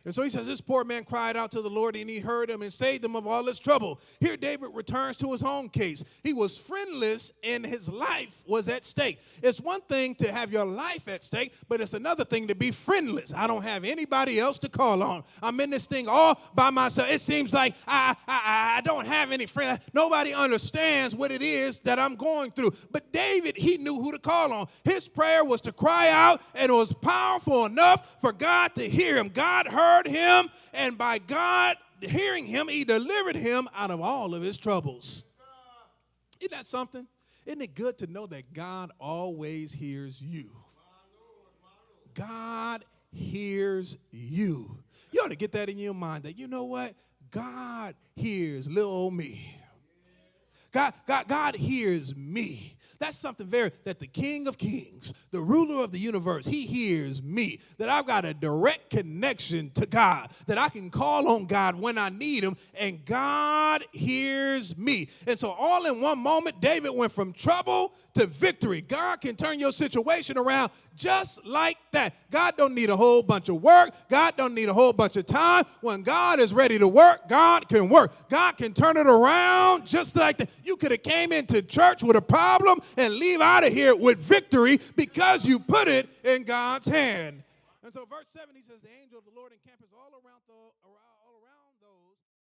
And so he says, this poor man cried out to the Lord, and he heard him and saved him of all his trouble. Here David returns to his own case. He was friendless, and his life was at stake. It's one thing to have your life at stake, but it's another thing to be friendless. I don't have anybody else to call on. I'm in this thing all by myself. It seems like I don't have any friends. Nobody understands what it is that I'm going through. But David, he knew who to call on. His prayer was to cry out, and it was powerful enough for God to hear him. God heard him, and by God hearing him, he delivered him out of all of his troubles. Isn't that something? Isn't it good to know that God always hears you? God hears you. You ought to get that in your mind, that you know what? God hears little old me. God hears me. That's something that the King of Kings, the ruler of the universe, he hears me, that I've got a direct connection to God, that I can call on God when I need him, and God hears me. And so all in one moment, David went from trouble to victory. God can turn your situation around just like that. God don't need a whole bunch of work. God don't need a whole bunch of time. When God is ready to work, God can work. God can turn it around just like that. You could have came into church with a problem and leave out of here with victory because you put it in God's hand. And so verse 7, he says, the angel of the Lord encampeth all around